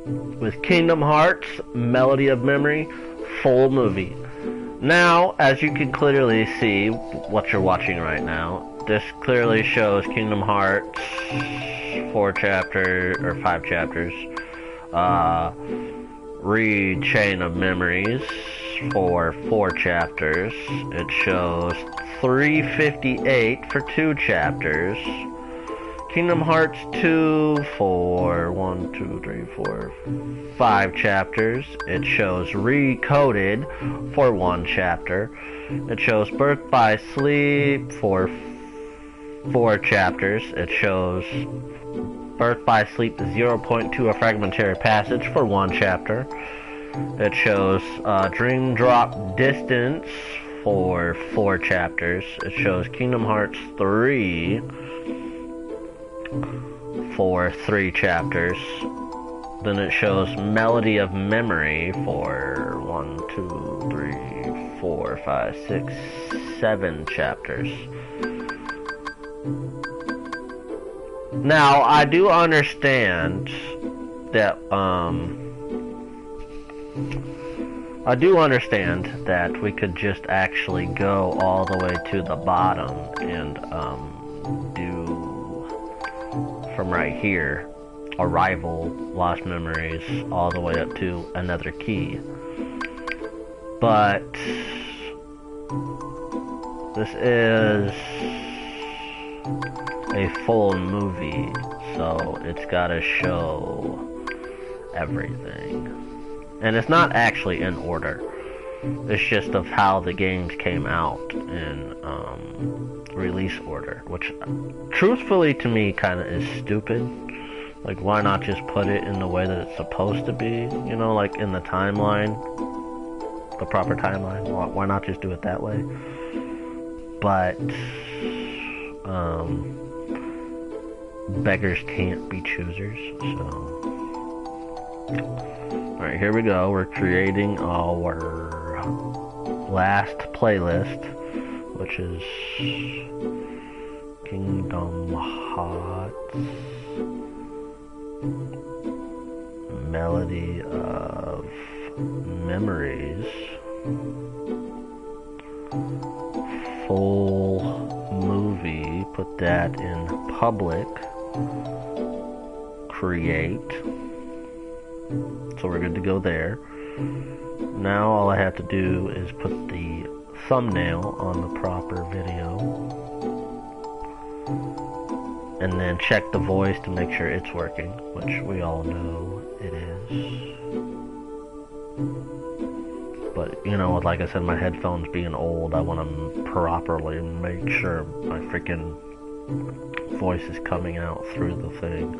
with Kingdom Hearts Melody of Memory full movie. Now, as you can clearly see, what you're watching right now, this clearly shows Kingdom Hearts 4 chapters, or 5 chapters, Chain of Memories for 4 chapters. It shows 358 for 2 chapters. Kingdom Hearts 2 for 5 chapters. It shows Recoded for 1 chapter. It shows Birth by Sleep for 4 chapters. It shows Birth by Sleep 0.2 A Fragmentary Passage for 1 chapter. It shows Dream Drop Distance for 4 chapters. It shows Kingdom Hearts 3 for 3 chapters. Then it shows Melody of Memory for 1, 2, 3, 4, 5, 6, 7 chapters. Now, I do understand that, we could just actually go all the way to the bottom and, do from right here, Arrival, Lost Memories, all the way up to Another Key. But this is a full movie, so it's gotta show everything. And it's not actually in order. It's just of how the games came out in release order, which truthfully to me kind of is stupid. Like, why not just put it in the way that it's supposed to be? You know, like in the timeline, the proper timeline. Why not just do it that way? But beggars can't be choosers, so. Alright, here we go. We're creating our last playlist, which is Kingdom Hearts Melody of Memories full movie. Put that in public. Create. So we're good to go there. Now all I have to do is put the thumbnail on the proper video, and then check the voice to make sure it's working, which we all know it is. But, you know, like I said, my headphones being old, I want to properly make sure my freaking voice is coming out through the thing.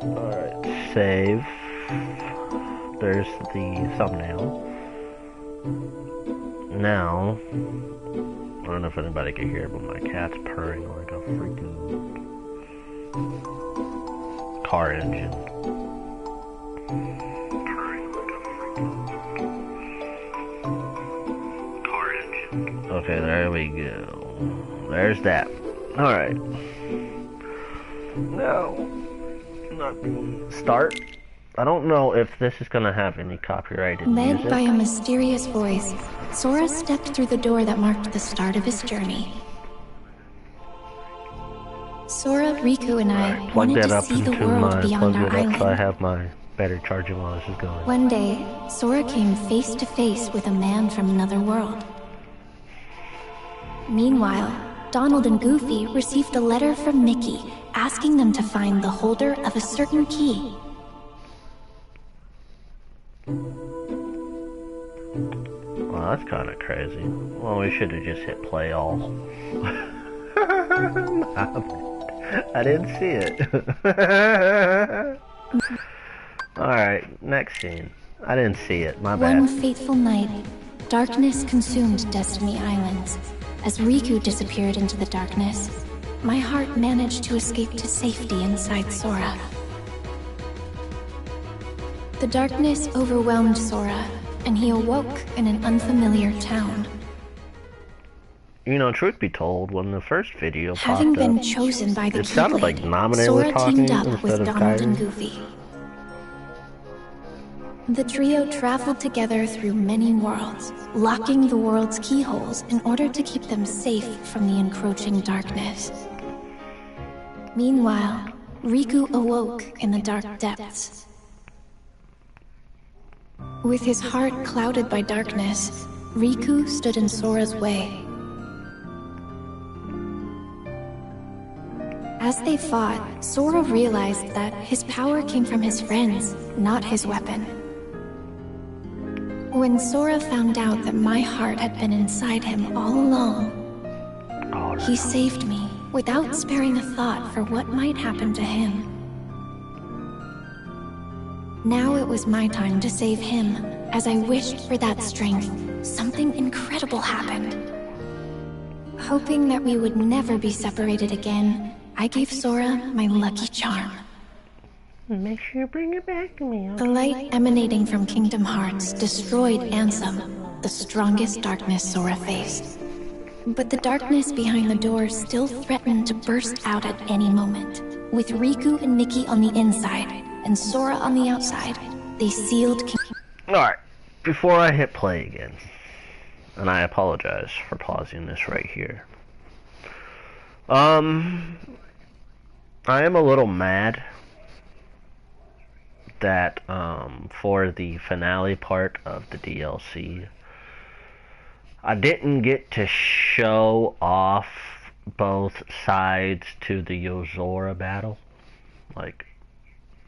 Alright, save. There's the thumbnail. Now, I don't know if anybody can hear, but my cat's purring like a freaking car engine. Okay, there we go. There's that. Alright. Now, start. I don't know if this is gonna have any copyrighted music. Led by a mysterious voice, Sora stepped through the door that marked the start of his journey. Sora, Riku, and I wanted to see the world beyond our island. So I have my better charging while this is going. One day, Sora came face to face with a man from another world. Meanwhile, Donald and Goofy received a letter from Mickey asking them to find the holder of a certain key. Well, that's kind of crazy. Well, we should have just hit play all. I didn't see it. Alright, next scene. I didn't see it, my bad. One fateful night, darkness consumed Destiny Islands. As Riku disappeared into the darkness, my heart managed to escape to safety inside Sora. The darkness overwhelmed Sora, and he awoke in an unfamiliar town. you know, truth be told, when the first video Having popped been up, chosen by the it sounded like Keyblade, Naminé was Sora talking teamed up instead with of Donald and Kairi. Goofy. The trio traveled together through many worlds, locking the world's keyholes in order to keep them safe from the encroaching darkness. Meanwhile, Riku awoke in the dark depths. With his heart clouded by darkness, Riku stood in Sora's way. As they fought, Sora realized that his power came from his friends, not his weapon. When Sora found out that my heart had been inside him all along, he saved me without sparing a thought for what might happen to him. Now it was my time to save him. As I wished for that strength, something incredible happened. Hoping that we would never be separated again, I gave Sora my lucky charm. Make sure you bring it back to me. Okay? The light emanating from Kingdom Hearts destroyed Ansem, the strongest darkness Sora faced. But the darkness behind the door still threatened to burst out at any moment. With Riku and Nikki on the inside, and Sora on the outside, they sealed Alright, before I hit play again, and I apologize for pausing this right here. I am a little mad that for the finale part of the DLC, I didn't get to show off both sides to the Yozora battle, like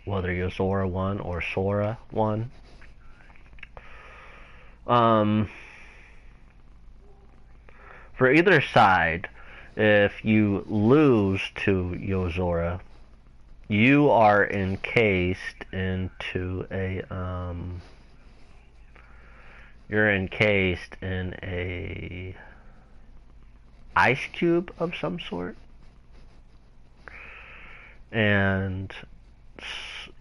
whether Yozora won or Sora won. For either side, if you lose to Yozora, you are encased into a you're encased in a ice cube of some sort, and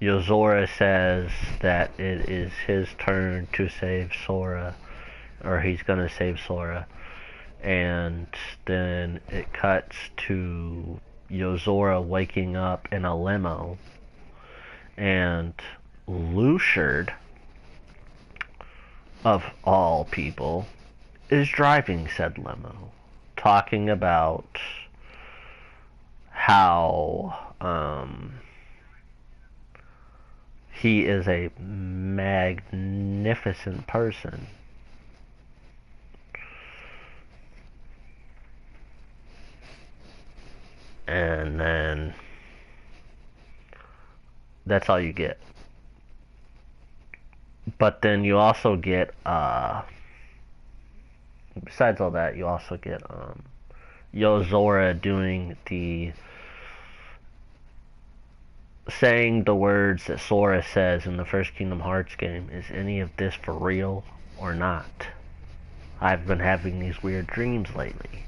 Yozora says that it is his turn to save Sora, or he's gonna save Sora, and then it cuts to Yozora waking up in a limo, and Lushard, of all people, is driving said limo, talking about how he is a magnificent person. And then that's all you get. But then you also get besides all that, you also get Yozora doing saying the words that Sora says in the first Kingdom Hearts game. Is any of this for real or not? I've been having these weird dreams lately.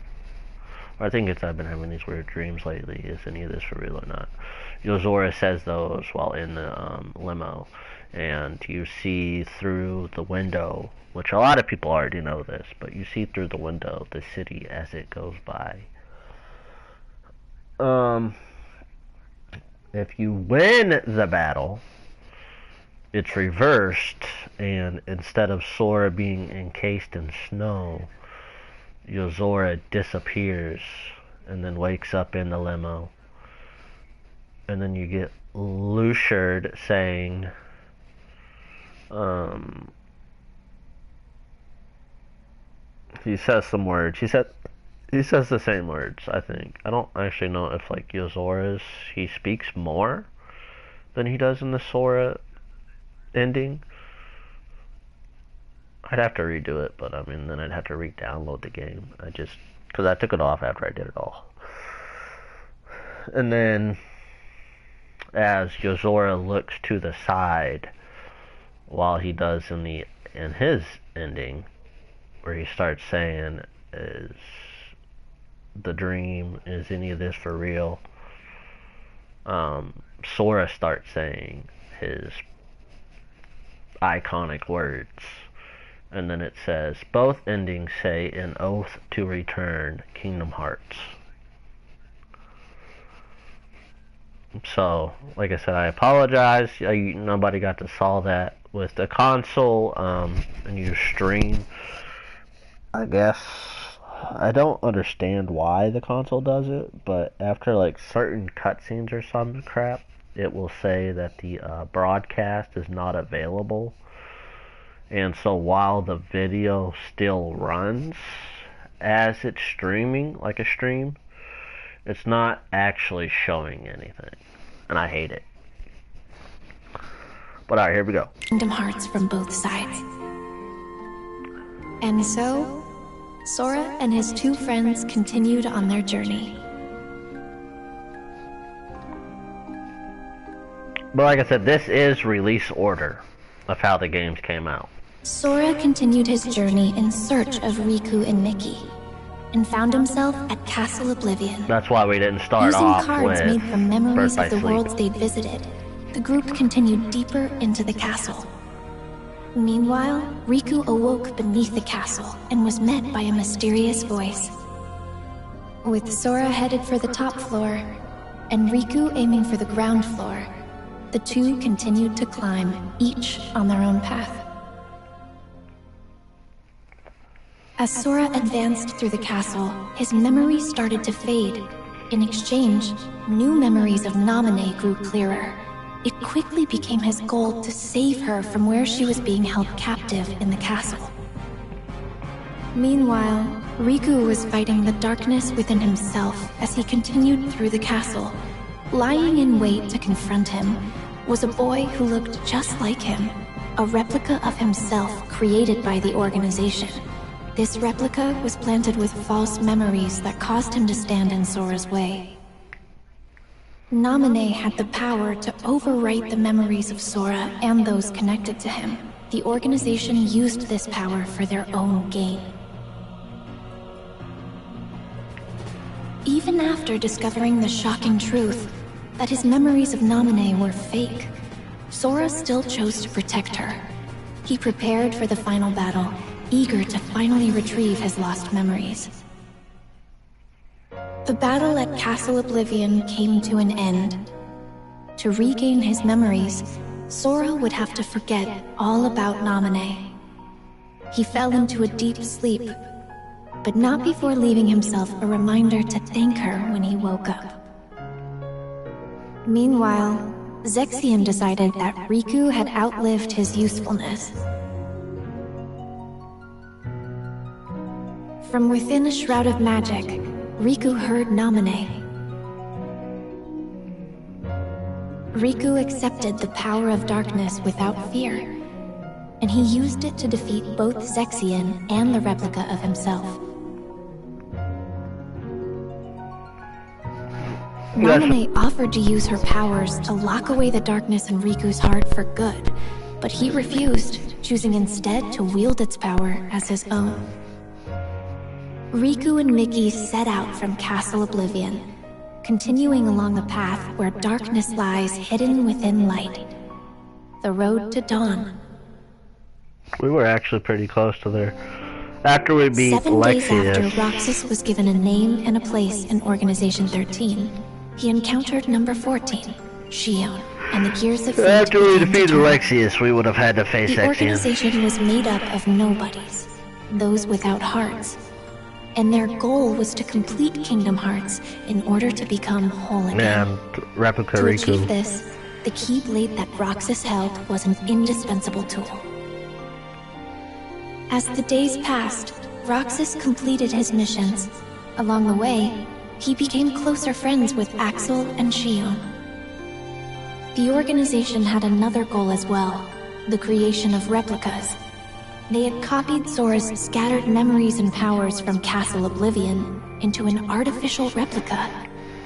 Or I think it's I've been having these weird dreams lately. Is any of this for real or not? Yozora says those while in the limo. And you see through the window, which a lot of people already know this, but you see through the window the city as it goes by. If you win the battle, it's reversed, and instead of Sora being encased in snow, Yozora disappears and then wakes up in the limo. And then you get Lushard saying, he says some words. He says the same words, I think. I don't actually know if, like, Yozora's, he speaks more than he does in the Sora ending. I'd have to redo it, but I mean, then I'd have to re-download the game. Because I took it off after I did it all. And then, as Yozora looks to the side, while he does in his ending, where he starts saying, is the dream, is any of this for real? Sora starts saying his iconic words, And then it says, both endings say an oath to return, Kingdom Hearts. So, like I said, I apologize. Nobody got to solve that with the console, and you stream. I guess I don't understand why the console does it, but after like certain cutscenes or some crap, it will say that the broadcast is not available. And so while the video still runs as it's streaming, like a stream, it's not actually showing anything. And I hate it. But alright, here we go. Kingdom Hearts from both sides. And so, Sora and his two friends continued on their journey. But like I said, this is release order of how the games came out. Sora continued his journey in search of Riku and Mickey, and found himself at Castle Oblivion. That's why we didn't start Using off cards with made from memories Birth by of the Sleep. worlds they'd visited, the group continued deeper into the castle. Meanwhile, Riku awoke beneath the castle and was met by a mysterious voice. With Sora headed for the top floor, and Riku aiming for the ground floor, the two continued to climb, each on their own path. As Sora advanced through the castle, his memories started to fade. In exchange, new memories of Naminé grew clearer. It quickly became his goal to save her from where she was being held captive in the castle. Meanwhile, Riku was fighting the darkness within himself as he continued through the castle. Lying in wait to confront him was a boy who looked just like him, a replica of himself created by the organization. This replica was planted with false memories that caused him to stand in Sora's way. Naminé had the power to overwrite the memories of Sora and those connected to him. The organization used this power for their own gain. Even after discovering the shocking truth that his memories of Naminé were fake, Sora still chose to protect her. He prepared for the final battle, eager to finally retrieve his lost memories. The battle at Castle Oblivion came to an end. To regain his memories, Sora would have to forget all about Naminé. He fell into a deep sleep, but not before leaving himself a reminder to thank her when he woke up. Meanwhile, Zexion decided that Riku had outlived his usefulness. From within a shroud of magic, Riku heard Naminé. Riku accepted the power of darkness without fear, and he used it to defeat both Zexion and the replica of himself. Naminé offered to use her powers to lock away the darkness in Riku's heart for good, but he refused, choosing instead to wield its power as his own. Riku and Mickey set out from Castle Oblivion, continuing along the path where darkness lies hidden within light. The road to dawn. We were actually pretty close to there. After we beat 7 days after Lexius, Roxas was given a name and a place in Organization 13, he encountered Number 14, Xion, and the Gears of Fate. after we began to defeated turn. Lexius, we would have had to face The Zexion. organization was made up of nobodies, those without hearts, and their goal was to complete Kingdom Hearts in order to become whole again. And Replica To achieve Riku. this, the Keyblade that Roxas held was an indispensable tool. As the days passed, Roxas completed his missions. Along the way, he became closer friends with Axel and Xion. The organization had another goal as well, the creation of replicas. They had copied Sora's scattered memories and powers from Castle Oblivion into an artificial replica,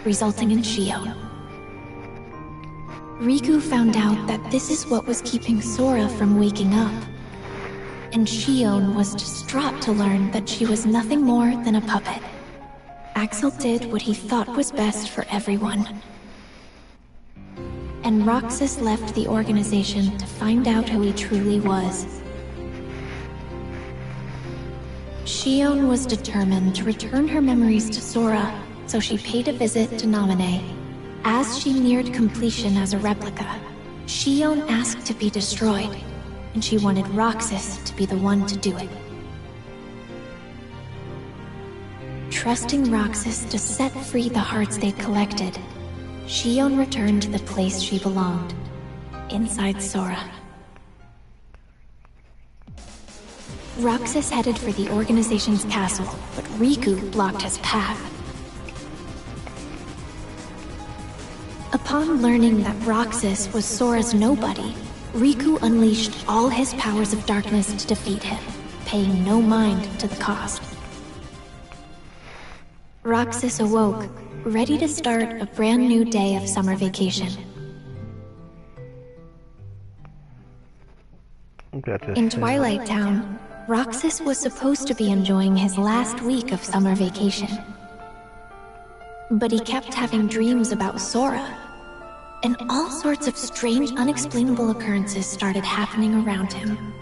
resulting in Xion. Riku found out that this is what was keeping Sora from waking up, and Xion was distraught to learn that she was nothing more than a puppet. Axel did what he thought was best for everyone. And Roxas left the organization to find out who he truly was. Shion was determined to return her memories to Sora, so she paid a visit to Naminé. As she neared completion as a replica, Shion asked to be destroyed, and she wanted Roxas to be the one to do it. Trusting Roxas to set free the hearts they'd collected, Shion returned to the place she belonged, inside Sora. Roxas headed for the organization's castle, but Riku blocked his path. Upon learning that Roxas was Sora's nobody, Riku unleashed all his powers of darkness to defeat him, paying no mind to the cost. Roxas awoke, ready to start a brand new day of summer vacation. In Twilight Town, Roxas was supposed to be enjoying his last week of summer vacation. But he kept having dreams about Sora, and all sorts of strange, unexplainable occurrences started happening around him.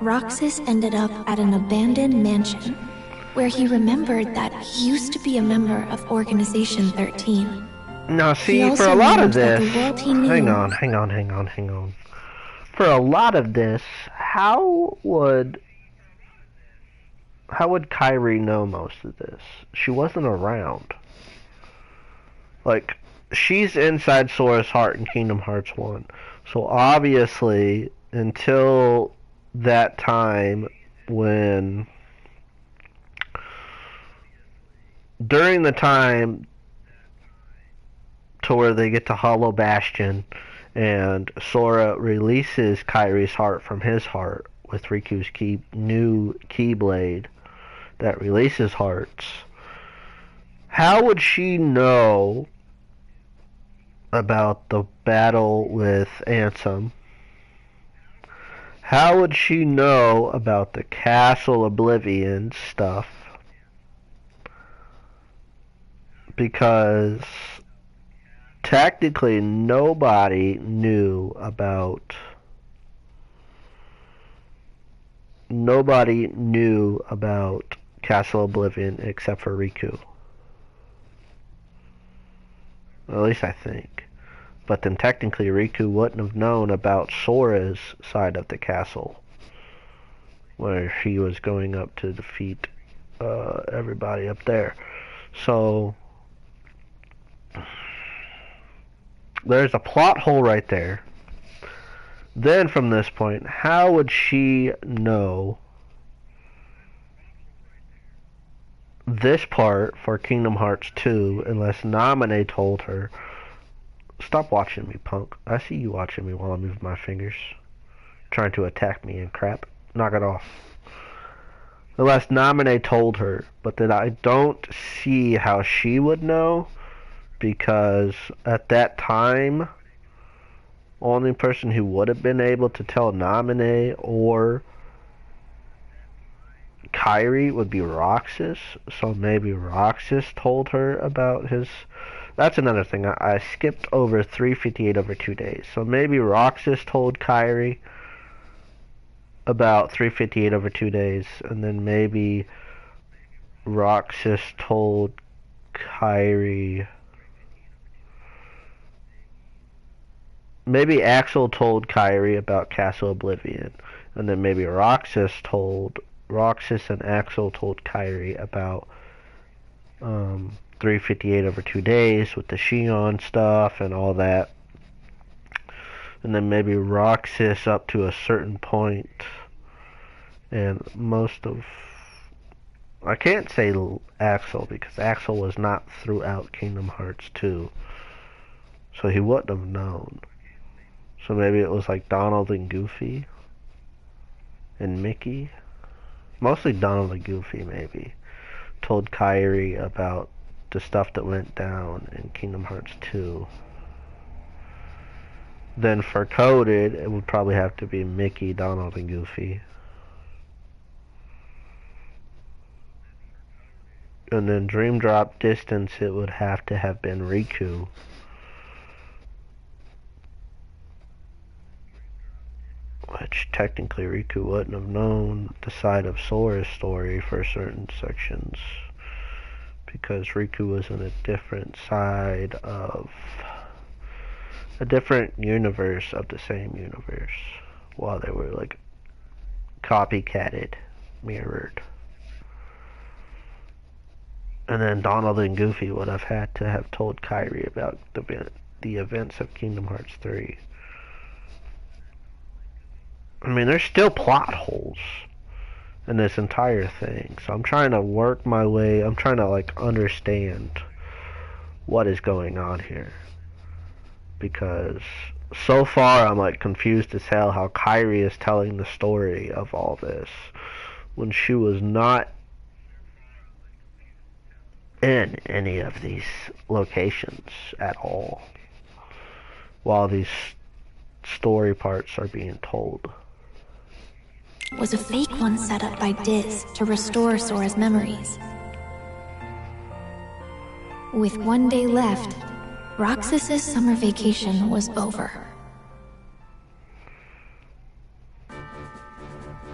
Roxas ended up at an abandoned mansion, where he remembered that he used to be a member of Organization 13. Now see, for a lot of this, hang on. For a lot of this, how would Kairi know most of this? She wasn't around. Like, she's inside Sora's heart in Kingdom Hearts 1. So obviously, until that time when... During the time to where they get to Hollow Bastion and Sora releases Kairi's heart from his heart with Riku's new Keyblade that releases hearts, how would she know about the battle with Ansem? How would she know about the Castle Oblivion stuff? Because technically nobody knew about Castle Oblivion except for Riku. At least I think. But then technically Riku wouldn't have known about Sora's side of the castle, where he was going up to defeat everybody up there. So there's a plot hole right there. Then from this point, how would she know this part for Kingdom Hearts 2 unless Naminé told her? Stop watching me, punk. I see you watching me while I move my fingers. Trying to attack me and crap. Knock it off. Unless Naminé told her. But then I don't see how she would know, because at that time, only person who would have been able to tell Naminé or Kairi would be Roxas. So maybe Roxas told her about his... That's another thing. I skipped over 358 over 2 days. So maybe Roxas told Kairi about 358 over 2 days. And then maybe Roxas told Kairi... Maybe Axel told Kairi about Castle Oblivion. And then maybe Roxas and Axel told Kairi about 358 over 2 days with the Shion stuff and all that. And then maybe Roxas up to a certain point. And most of... I can't say Axel, because Axel was not throughout Kingdom Hearts 2. So he wouldn't have known. So maybe it was like Donald and Goofy and Mickey. Mostly Donald and Goofy, maybe. Told Kairi about the stuff that went down in Kingdom Hearts 2. Then for Coded, it would probably have to be Mickey, Donald, and Goofy. And then Dream Drop Distance, it would have to have been Riku. Which which technically Riku wouldn't have known the side of Sora's story for certain sections, because Riku was in a different side of a different universe of the same universe, while they were like copycatted, mirrored. And then Donald and Goofy would have had to have told Kairi about the events of Kingdom Hearts 3. I mean, there's still plot holes in this entire thing, so I'm trying to work my way, I'm trying to like understand what is going on here, because so far I'm like confused as hell how Kairi is telling the story of all this when she was not in any of these locations at all, while these story parts are being told. Was a fake one set up by Diz to restore Sora's memories. With one day left, Roxas's summer vacation was over.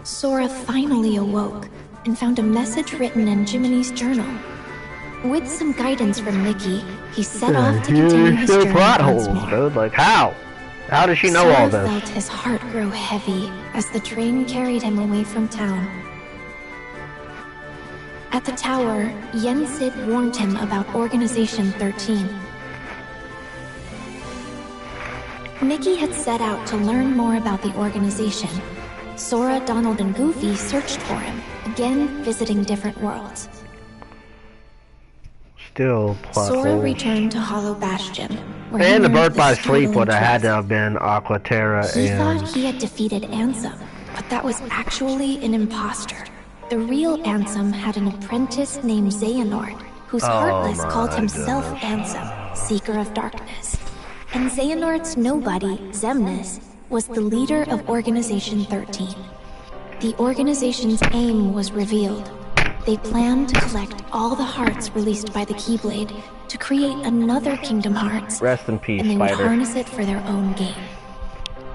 Sora finally awoke and found a message written in Jiminy's journal. With some guidance from Mickey, he set off to continue his journey plot once holes, more. dude. Like, how? How does she know all Sora this? felt his heart grow heavy as the train carried him away from town. At the tower, Yen Sid warned him about Organization 13. Mickey had set out to learn more about the organization. Sora, Donald, and Goofy searched for him, again visiting different worlds. Still plot Sora holes. returned to Hollow Bastion, where he And the learned Birth by the Sleep startling would have had to truth. have been Aquaterra He and... thought he had defeated Ansem, but that was actually an imposter. The real Ansem had an apprentice named Xehanort, whose Heartless called himself Ansem, Seeker of Darkness. And Xehanort's nobody, Xemnas, was the leader of Organization 13. The organization's aim was revealed. They planned to collect all the hearts released by the Keyblade to create another Kingdom Hearts, Rest in peace, and they would Spider. harness it for their own gain.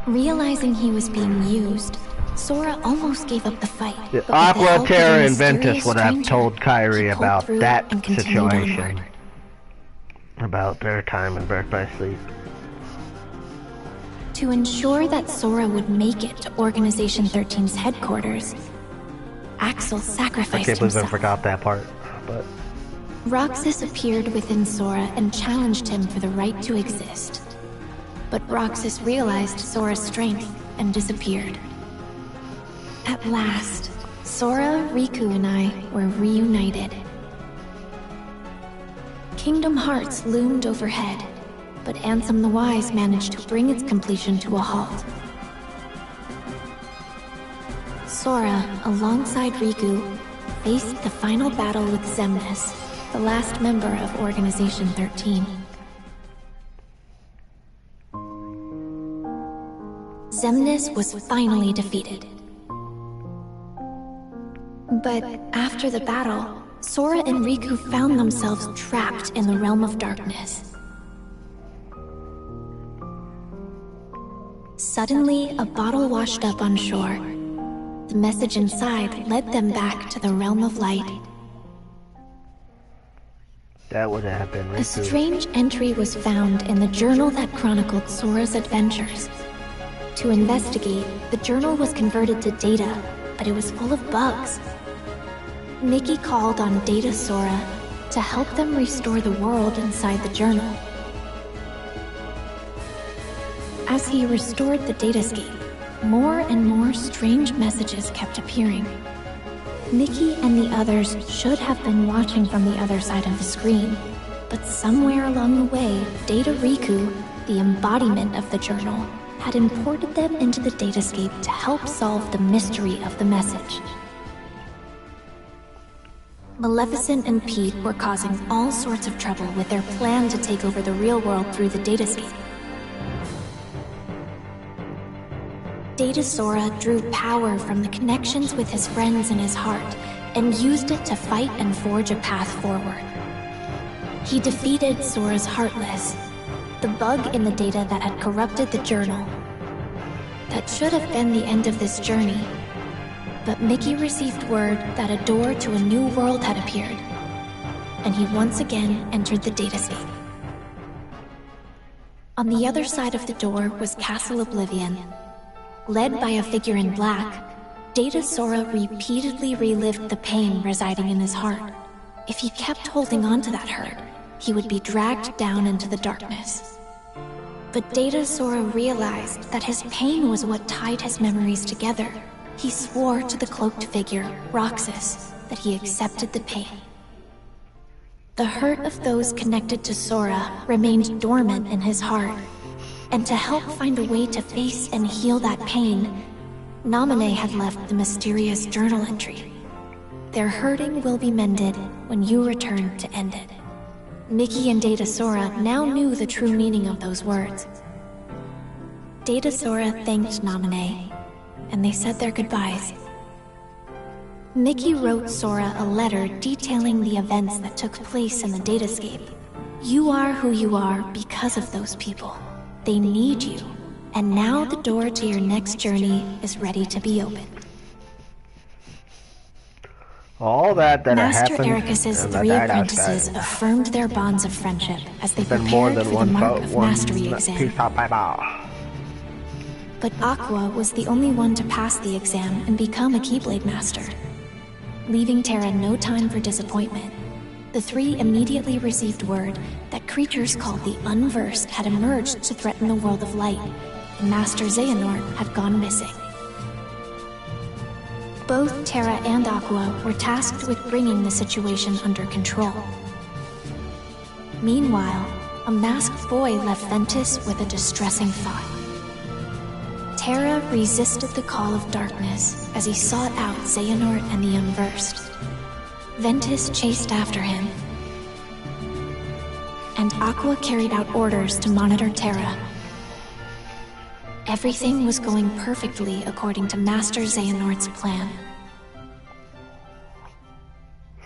Realizing he was being used, Sora almost gave up the fight. The but with the help of a Aquaterra and mysterious Ventus would have stranger, told he Kairi pulled about through that and continued situation. onward. About their time in Birth by Sleep. To ensure that Sora would make it to Organization 13's headquarters, Axel I sacrificed can't believe I himself. forgot that part. But Roxas appeared within Sora and challenged him for the right to exist. But Roxas realized Sora's strength and disappeared. At last, Sora, Riku, and I were reunited. Kingdom Hearts loomed overhead, but Ansem the Wise managed to bring its completion to a halt. Sora, alongside Riku, faced the final battle with Xemnas, the last member of Organization 13. Xemnas was finally defeated. But after the battle, Sora and Riku found themselves trapped in the realm of darkness. Suddenly, a bottle washed up on shore. The message inside led them back to the realm of light. that would have been A Riku. strange entry was found in the journal that chronicled Sora's adventures. To investigate, the journal was converted to data, but it was full of bugs. Mickey called on Data Sora to help them restore the world inside the journal. As he restored the datascape, more and more strange messages kept appearing. Mickey and the others should have been watching from the other side of the screen, but somewhere along the way, Data Riku, the embodiment of the journal, had imported them into the datascape to help solve the mystery of the message. Maleficent and Pete were causing all sorts of trouble with their plan to take over the real world through the datascape. Data Sora drew power from the connections with his friends in his heart and used it to fight and forge a path forward. He defeated Sora's Heartless, the bug in the data that had corrupted the journal. That should have been the end of this journey. But Mickey received word that a door to a new world had appeared, and he once again entered the datascape. On the other side of the door was Castle Oblivion. Led by a figure in black, Data Sora repeatedly relived the pain residing in his heart. If he kept holding on to that hurt, he would be dragged down into the darkness. But Data Sora realized that his pain was what tied his memories together. He swore to the cloaked figure, Roxas, that he accepted the pain. The hurt of those connected to Sora remained dormant in his heart, and to help find a way to face and heal that pain, Naminé had left the mysterious journal entry. Their hurting will be mended when you return to end it. Mickey and Data Sora now knew the true meaning of those words. Data Sora thanked Naminé, and they said their goodbyes. Mickey wrote Sora a letter detailing the events that took place in the datascape. You are who you are because of those people. They need you, and now the door to your next journey is ready to be opened. All that Master happened, Ericus's and 3 that apprentices outside. affirmed their bonds of friendship as they There's been more prepared than for the one Mark of one Mastery exam. piece of paper. But Aqua was the only one to pass the exam and become a Keyblade Master. Leaving Terra no time for disappointment, the 3 immediately received word that creatures called the Unversed had emerged to threaten the world of light, and Master Xehanort had gone missing. Both Terra and Aqua were tasked with bringing the situation under control. Meanwhile, a masked boy left Ventus with a distressing thought. Terra resisted the call of darkness as he sought out Xehanort and the Unversed. Ventus chased after him, and Aqua carried out orders to monitor Terra. Everything was going perfectly according to Master Xehanort's plan.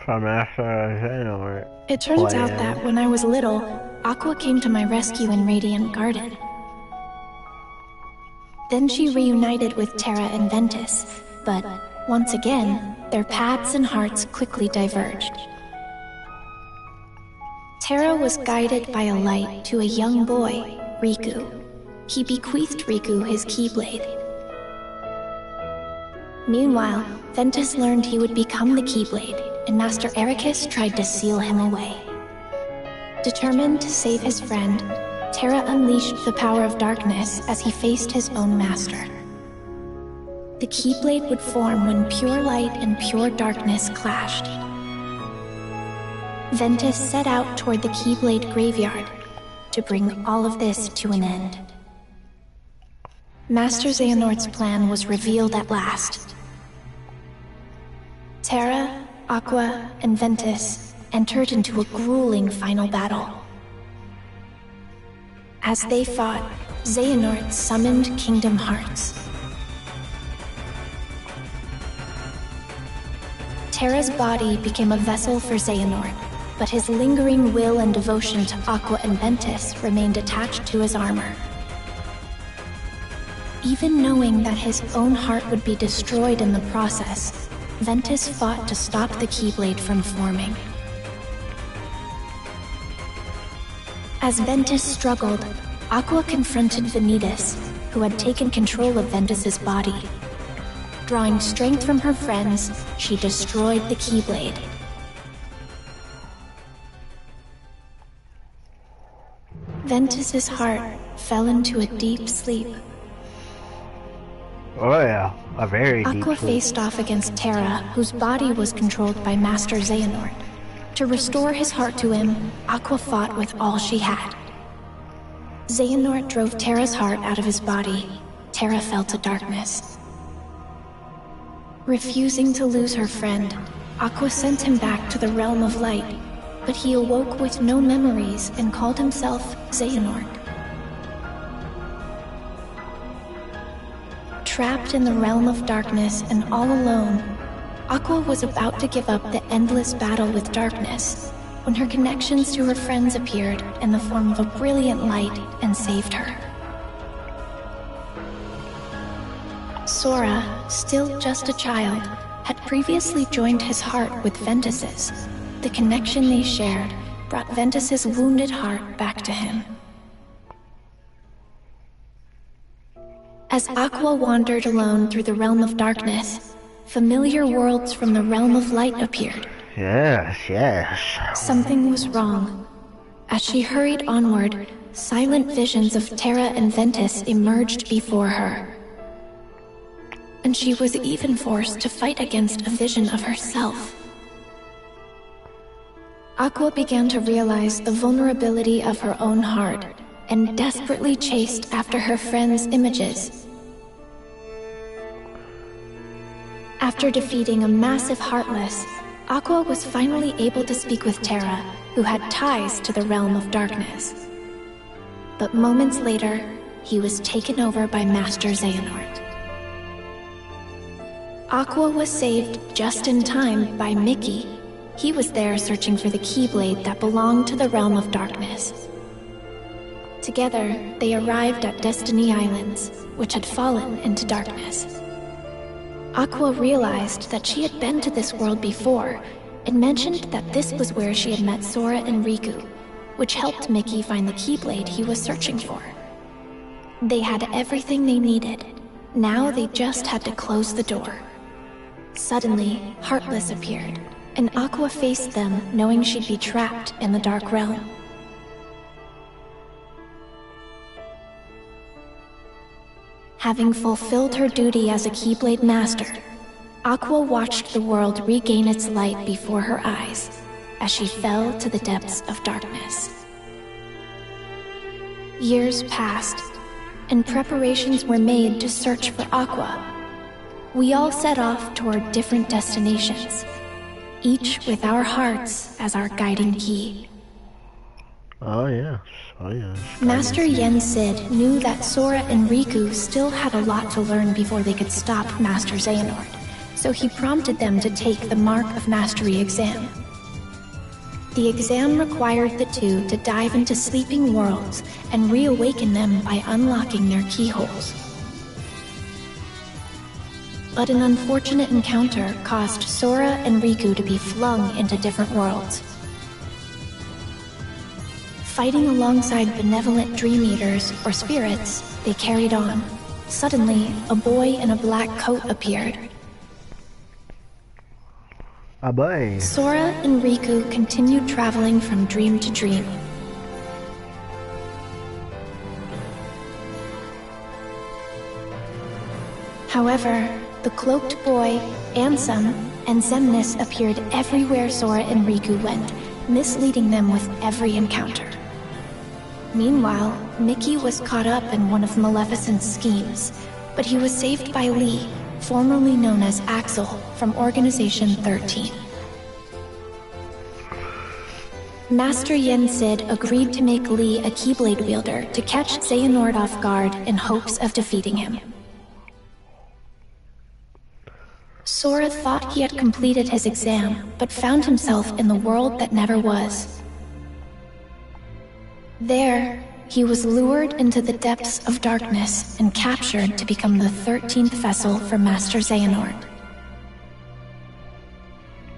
From Master Xehanort. It turns out that when I was little, Aqua came to my rescue in Radiant Garden. Then she reunited with Terra and Ventus, but once again, their paths and hearts quickly diverged. Terra was guided by a light to a young boy, Riku. He bequeathed Riku his Keyblade. Meanwhile, Ventus learned he would become the Keyblade, and Master Ericus tried to seal him away. Determined to save his friend, Terra unleashed the power of darkness as he faced his own master. The Keyblade would form when pure light and pure darkness clashed. Ventus set out toward the Keyblade graveyard to bring all of this to an end. Master Xehanort's plan was revealed at last. Terra, Aqua, and Ventus entered into a grueling final battle. As they fought, Xehanort summoned Kingdom Hearts. Terra's body became a vessel for Xehanort, but his lingering will and devotion to Aqua and Ventus remained attached to his armor. Even knowing that his own heart would be destroyed in the process, Ventus fought to stop the Keyblade from forming. As Ventus struggled, Aqua confronted Vanitas, who had taken control of Ventus's body. Drawing strength from her friends, she destroyed the Keyblade. Ventus's heart fell into a deep sleep. Oh yeah, a very deep Aqua sleep. faced off against Terra, whose body was controlled by Master Xehanort. To restore his heart to him, Aqua fought with all she had. Xehanort drove Terra's heart out of his body. Terra fell to darkness. Refusing to lose her friend, Aqua sent him back to the realm of light, but he awoke with no memories and called himself Xehanort. Trapped in the realm of darkness and all alone, Aqua was about to give up the endless battle with darkness when her connections to her friends appeared in the form of a brilliant light and saved her. Sora, still just a child, had previously joined his heart with Ventus's. The connection they shared brought Ventus's wounded heart back to him. As Aqua wandered alone through the realm of darkness, familiar worlds from the realm of light appeared. Yes, yes. Something was wrong. As she hurried onward, silent visions of Terra and Ventus emerged before her. And she was even forced to fight against a vision of herself. Aqua began to realize the vulnerability of her own heart and desperately chased after her friends' images. After defeating a massive Heartless, Aqua was finally able to speak with Terra, who had ties to the realm of darkness. But moments later, he was taken over by Master Xehanort. Aqua was saved just in time by Mickey. He was there searching for the Keyblade that belonged to the realm of darkness. Together, they arrived at Destiny Islands, which had fallen into darkness. Aqua realized that she had been to this world before, and mentioned that this was where she had met Sora and Riku, which helped Mickey find the Keyblade he was searching for. They had everything they needed. Now they just had to close the door. Suddenly, Heartless appeared, and Aqua faced them, knowing she'd be trapped in the Dark Realm. Having fulfilled her duty as a Keyblade Master, Aqua watched the world regain its light before her eyes as she fell to the depths of darkness. Years passed, and preparations were made to search for Aqua. We all set off toward different destinations, each with our hearts as our guiding key. Oh yes, oh yes. Master Yen Sid knew that Sora and Riku still had a lot to learn before they could stop Master Xehanort, so he prompted them to take the Mark of Mastery exam. The exam required the two to dive into sleeping worlds and reawaken them by unlocking their keyholes. But an unfortunate encounter caused Sora and Riku to be flung into different worlds. Fighting alongside benevolent Dream Eaters, or spirits, they carried on. Suddenly, a boy in a black coat appeared. A boy. Sora and Riku continued traveling from dream to dream. However, the cloaked boy, Ansem, and Xemnas appeared everywhere Sora and Riku went, misleading them with every encounter. Meanwhile, Mickey was caught up in one of Maleficent's schemes, but he was saved by Lee, formerly known as Axel, from Organization 13. Master Yen Sid agreed to make Lee a Keyblade wielder to catch Xehanort off guard in hopes of defeating him. Sora thought he had completed his exam, but found himself in the world that never was. There, he was lured into the depths of darkness and captured to become the 13th vessel for Master Xehanort.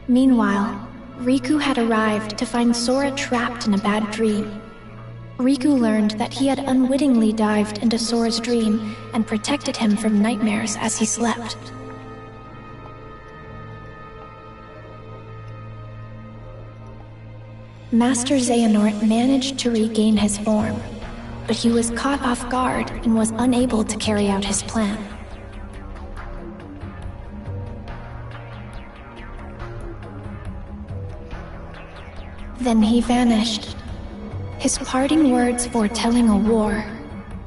Meanwhile, Riku had arrived to find Sora trapped in a bad dream. Riku learned that he had unwittingly dived into Sora's dream and protected him from nightmares as he slept. Master Xehanort managed to regain his form, but he was caught off guard and was unable to carry out his plan. Then he vanished, his parting words foretelling a war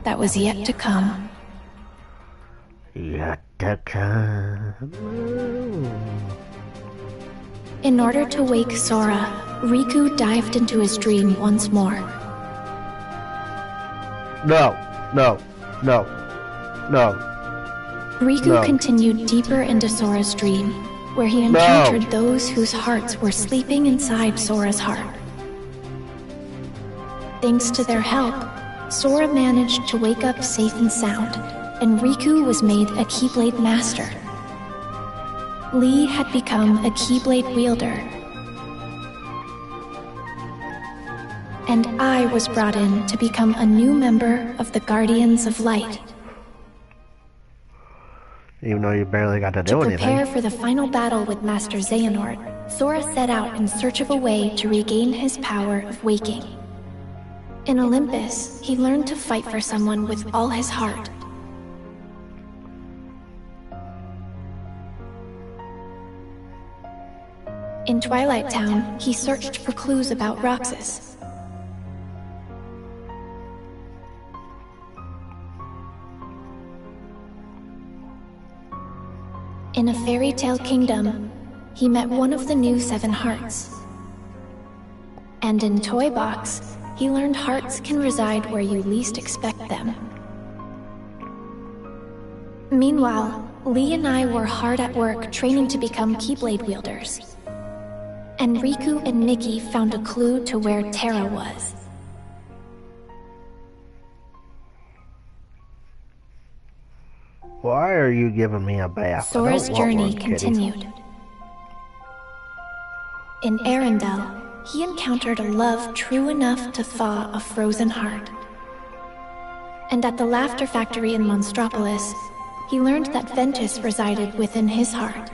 that was yet to come. Yet to come. In order to wake Sora, Riku dived into his dream once more. No. Riku continued deeper into Sora's dream, where he encountered those whose hearts were sleeping inside Sora's heart. Thanks to their help, Sora managed to wake up safe and sound, and Riku was made a Keyblade Master. Lee had become a Keyblade wielder, and I was brought in to become a new member of the Guardians of Light. Even though you barely got to do To anything. prepare for the final battle with Master Xehanort, Sora set out in search of a way to regain his power of waking. In Olympus, he learned to fight for someone with all his heart. In Twilight Town, he searched for clues about Roxas. In a fairy tale kingdom, he met one of the new 7 hearts. And in Toy Box, he learned hearts can reside where you least expect them. Meanwhile, Lee and I were hard at work training to become Keyblade wielders. And Riku and Nikki found a clue to where Terra was. Why are you giving me a bath? Sora's journey continued. In Arendelle, he encountered a love true enough to thaw a frozen heart. And at the Laughter Factory in Monstropolis, he learned that Ventus resided within his heart.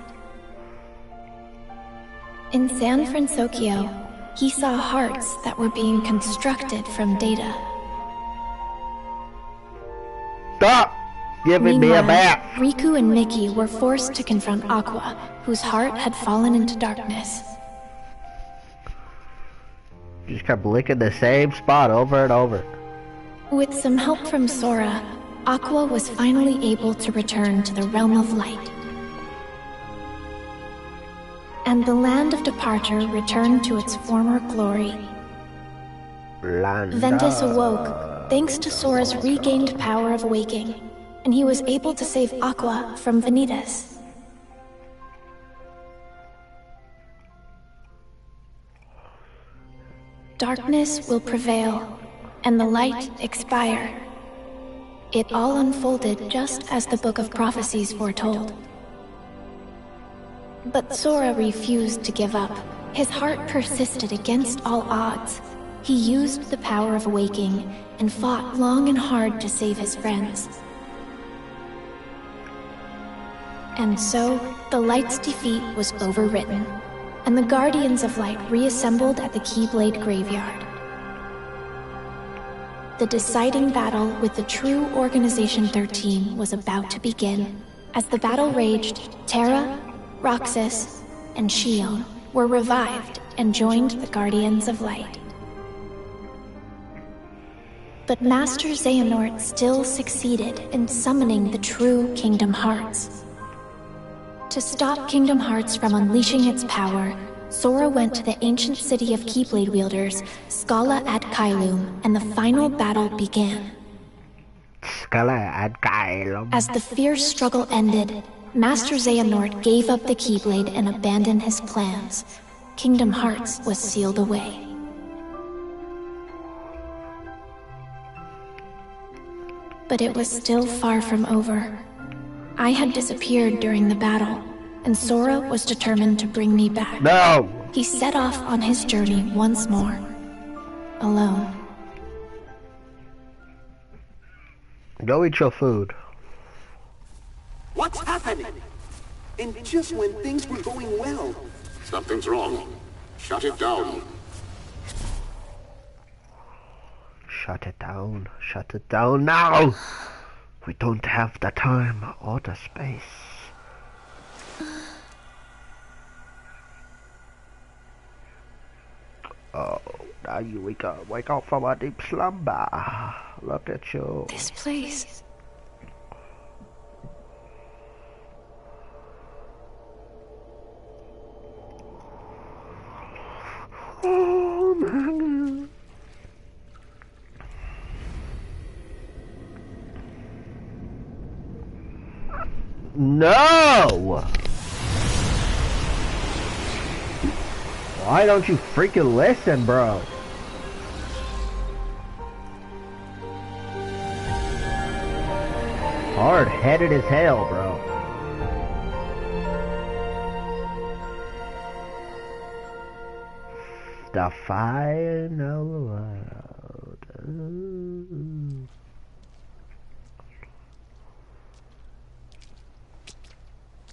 In San Francisco, he saw hearts that were being constructed from data. Stop giving me a Meanwhile, bath. Riku and Nikki were forced to confront Aqua, whose heart had fallen into darkness. Just kept licking the same spot over and over. With some help from Sora, Aqua was finally able to return to the Realm of Light. And the Land of Departure returned to its former glory. Ventus awoke, thanks to Sora's regained power of waking, and he was able to save Aqua from Vanitas. Darkness will prevail, and the light expire. It all unfolded just as the Book of Prophecies foretold. But Sora refused to give up. His heart persisted against all odds. He used the power of waking and fought long and hard to save his friends. And so, the Light's defeat was overwritten, and the Guardians of Light reassembled at the Keyblade Graveyard. The deciding battle with the true Organization 13 was about to begin. As the battle raged, Terra, Roxas, and Xion were revived and joined the Guardians of Light. But Master Xehanort still succeeded in summoning the true Kingdom Hearts. To stop Kingdom Hearts from unleashing its power, Sora went to the ancient city of Keyblade wielders, Scala ad Caelum, and the final battle began. Scala ad Caelum. As the fierce struggle ended, Master Xehanort gave up the Keyblade and abandoned his plans. Kingdom Hearts was sealed away. But it was still far from over. I had disappeared during the battle, and Sora was determined to bring me back. No! He set off on his journey once more, alone. Go eat your food. What's happening? And just when things were going well. Something's wrong. Shut it down. Shut it down. Shut it down now! We don't have the time or the space. Oh, now you wake up from a deep slumber. Look at you. This place. Oh my God. No! Why don't you freaking listen, bro? Hard-headed as hell, bro. The final world.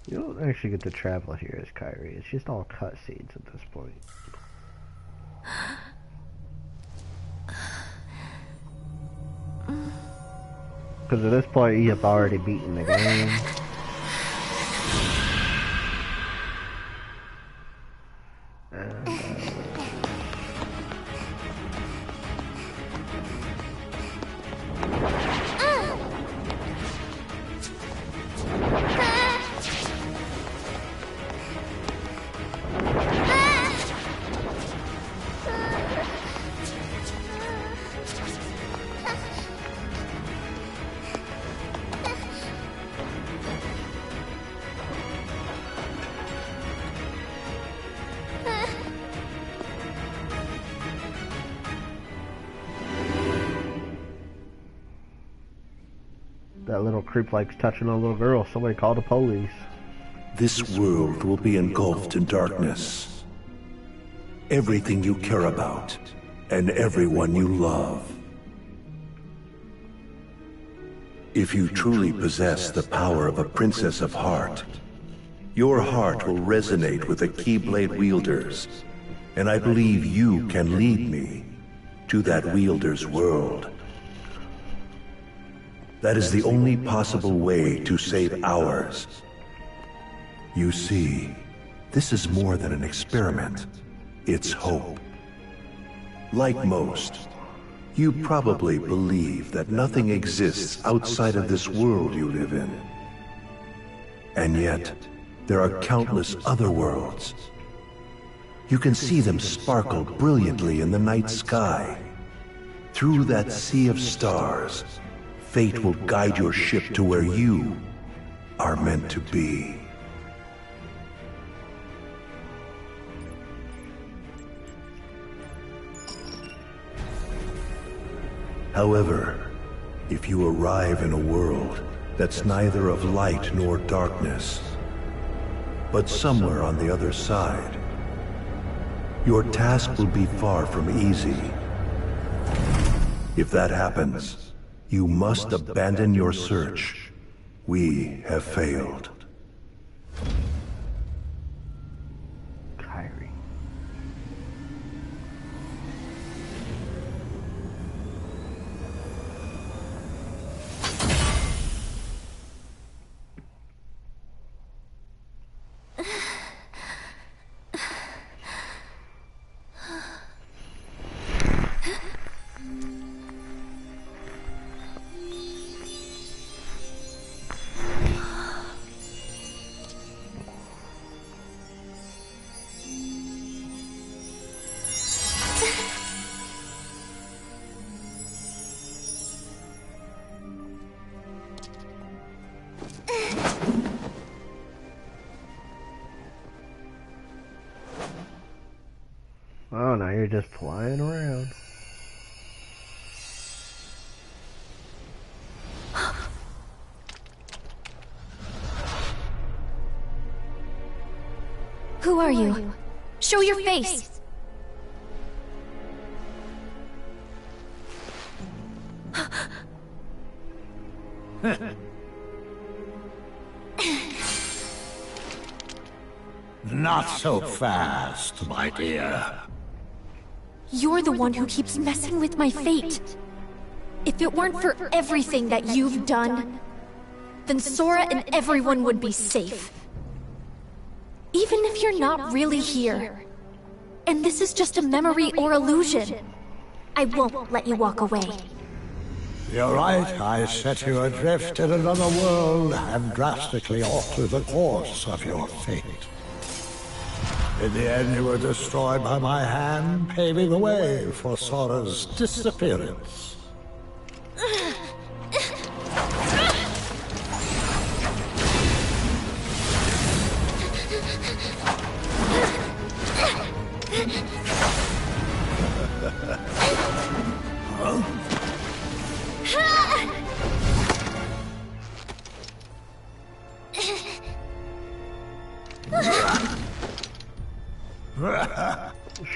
You don't actually get to travel here as Kyrie. It's just all cutscenes at this point. Because at this point, you have already beaten the game. That little creep likes touching a little girl. Somebody call the police. This world will be engulfed in darkness. Everything you care about, and everyone you love. If you truly possess the power of a Princess of Heart, your heart will resonate with the Keyblade wielders, and I believe you can lead me to that wielder's world. That is the only possible way to save ours. You see, this is more than an experiment. It's hope. Like most, you probably believe that nothing exists outside of this world you live in. And yet, there are countless other worlds. You can see them sparkle brilliantly in the night sky. Through that sea of stars, fate will guide your ship to where you are meant to be. However, if you arrive in a world that's neither of light nor darkness, but somewhere on the other side, your task will be far from easy. If that happens, you must abandon your search. We have failed. Kyrie. Oh, now you're just flying around. Who are you? Show your face! Not so fast, my dear. You're the one who keeps messing with my fate. If it weren't for everything that you've done, then Sora and everyone would be safe. Even if you're not really here, and this is just a memory or illusion, I won't let you walk away. You're right, I set you adrift in another world and drastically alter the course of your fate. In the end, you were destroyed by my hand, paving the way for Sora's disappearance.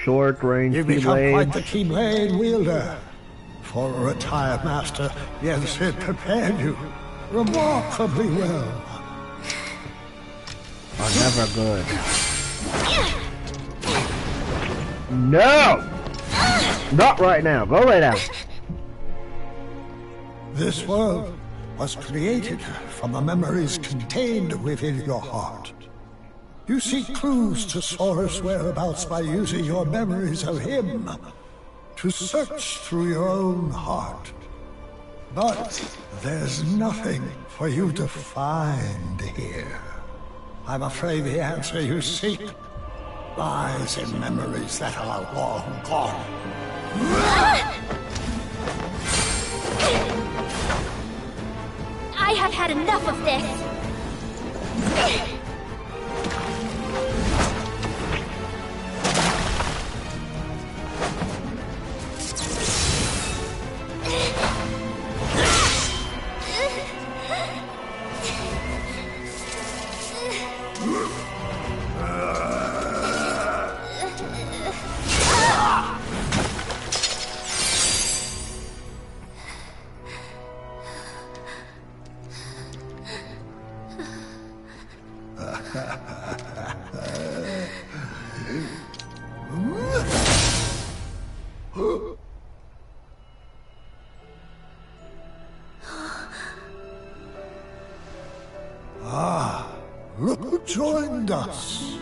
short-range You've become quite the keyblades. Keyblade wielder. For a retired master, yes, it prepared you remarkably well. Are never good. No! Not right now. Go lay down. This world was created from the memories contained within your heart. You seek clues to Sora's whereabouts by using your memories of him to search through your own heart. But there's nothing for you to find here. I'm afraid the answer you seek lies in memories that are long gone. I have had enough of this! Look who joined us.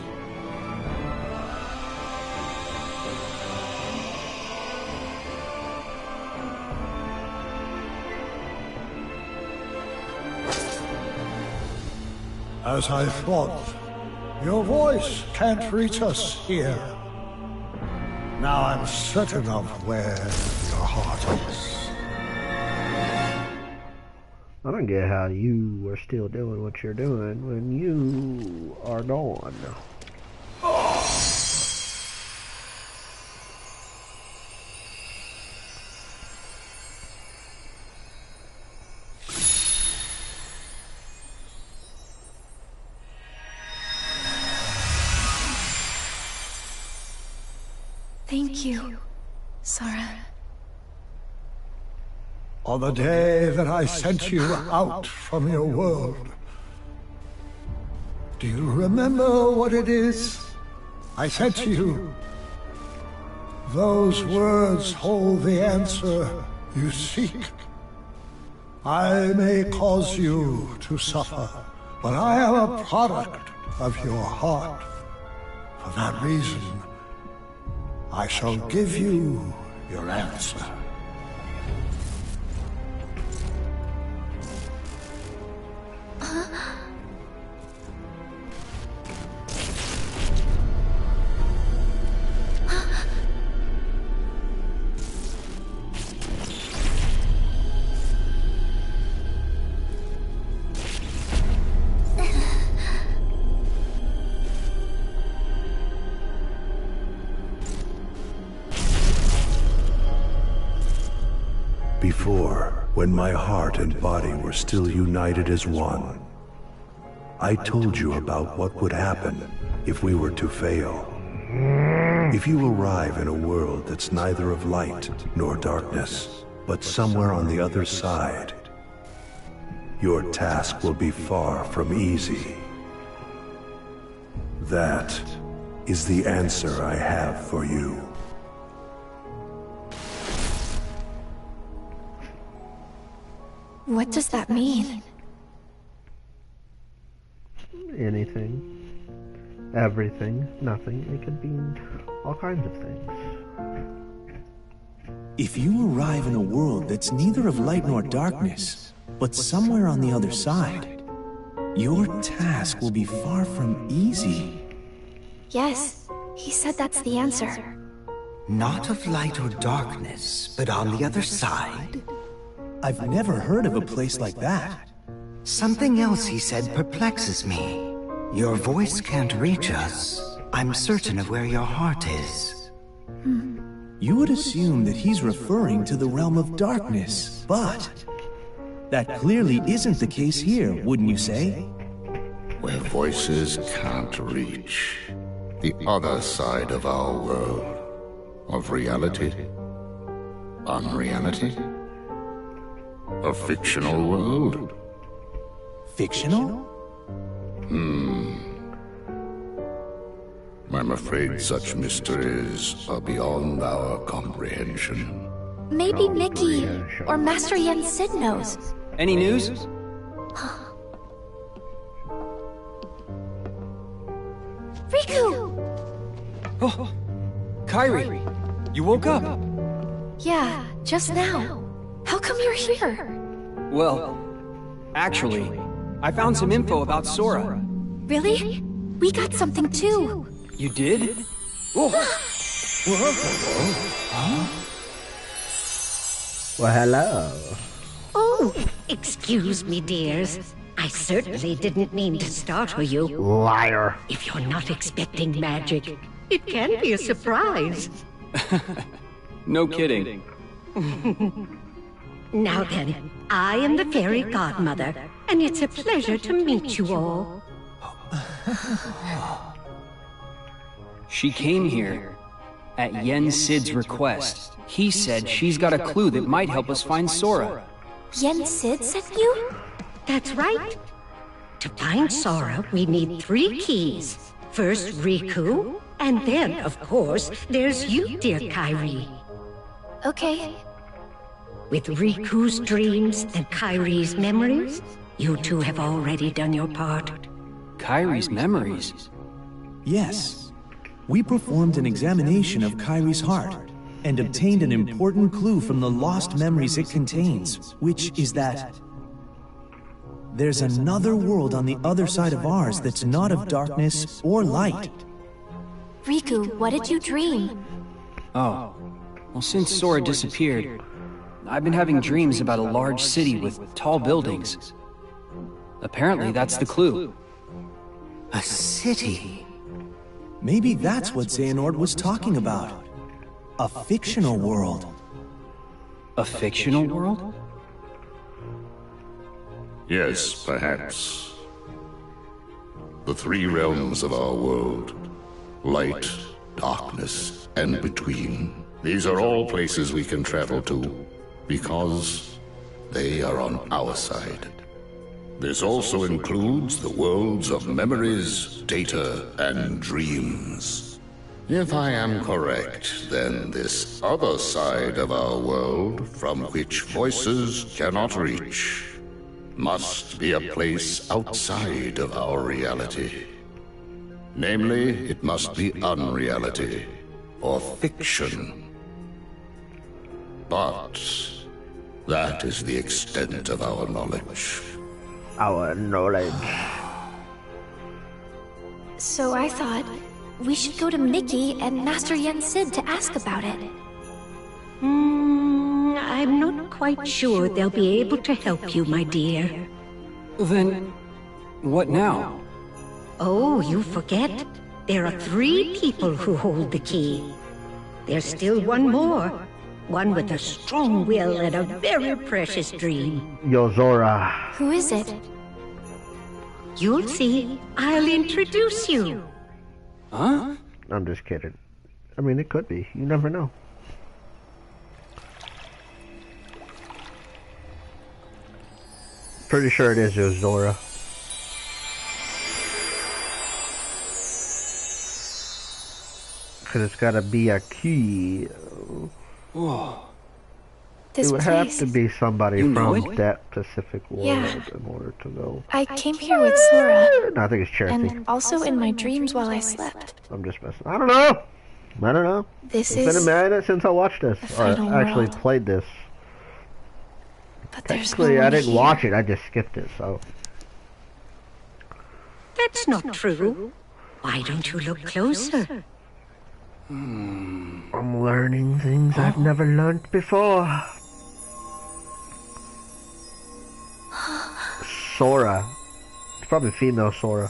As I thought, your voice can't reach us here. Now I'm certain of where your heart is. I don't get how you are still doing what you're doing when you are gone. Thank you, Sora. On the day that I sent you out from your world, do you remember what it is I said to you? Those words hold the answer you seek. I may cause you to suffer, but I am a product of your heart. For that reason, I shall give you your answer. Before, when my heart and body were still united as one, I told you about what would happen if we were to fail. If you arrive in a world that's neither of light nor darkness, but somewhere on the other side, your task will be far from easy. That is the answer I have for you. What does that mean? Anything. Everything. Nothing. It could mean all kinds of things. If you arrive in a world that's neither of light nor darkness, but somewhere on the other side, your task will be far from easy. Yes, he said that's the answer. Not of light or darkness, but on the other side? I've never heard of a place like that. Something else he said perplexes me. Your voice can't reach us. I'm certain of where your heart is. You would assume that he's referring to the realm of darkness, but that clearly isn't the case here, wouldn't you say? Where voices can't reach. The other side of our world. Of reality? Unreality? A fictional world? Fictional? I'm afraid such mysteries are beyond our comprehension. Maybe Mickey or Master Yen Sid knows. Any news? Riku! Oh, Kairi, you woke up. Yeah, just now. How come you're here? Well, actually, I found some info about Sora. Really? We got something too. You did? Whoa. Well, hello. Oh, excuse me, dears. I certainly didn't mean to startle you. Liar. If you're not expecting magic, it can be a surprise. No kidding. Now then, I am the fairy godmother, and it's a pleasure to meet you all. She came here at Yen Sid's request. He said she's got a clue that might help us find Sora. Yen Sid sent you? That's right. To find Sora, we need 3 keys. First Riku, and then, of course, there's you, dear Kairi. Okay. With Riku's dreams and Kairi's memories, you two have already done your part. Kairi's memories? Yes. We performed an examination of Kairi's heart and obtained an important clue from the lost memories it contains, which is that there's another world on the other side of ours that's not of darkness or light. Riku, what did you dream? Oh. Well, since Sora disappeared, I've been having dreams about a large city with tall buildings. Apparently, that's the clue. A city? Maybe that's what Xehanort was talking about. A fictional world. A fictional world? Yes, perhaps. The 3 realms of our world. Light, darkness, and between. These are all places we can travel to, because they are on our side. This also includes the worlds of memories, data, and dreams. If I am correct, then this other side of our world, from which voices cannot reach, must be a place outside of our reality. Namely, it must be unreality, or fiction. But that is the extent of our knowledge. Our knowledge. So I thought we should go to Mickey and Master Yen Sid to ask about it. I'm not quite sure they'll be able to help you, my dear. Then, what now? Oh, you forget. There are 3 people who hold the key. There's still one more. One with a strong will and a very precious dream. Yozora. Who is it? You'll see. I'll introduce you. Huh? I'm just kidding. I mean, it could be. You never know. Pretty sure it is Yozora. Because it's got to be a key. Whoa. This it would place. have to be somebody You know from it? that Pacific world Yeah. in order to go. I came here with Sora, No, I think it's Cherokee. and also in my dreams while I slept. I'm just messing. I don't know. I don't know. This It's is. been a minute since I watched this, the or final actually world. played this. But there's no Technically, I one didn't here. watch it. I just skipped it. So That's not true. Why don't you look closer? I'm learning things I've never learned before. Sora. It's probably female Sora.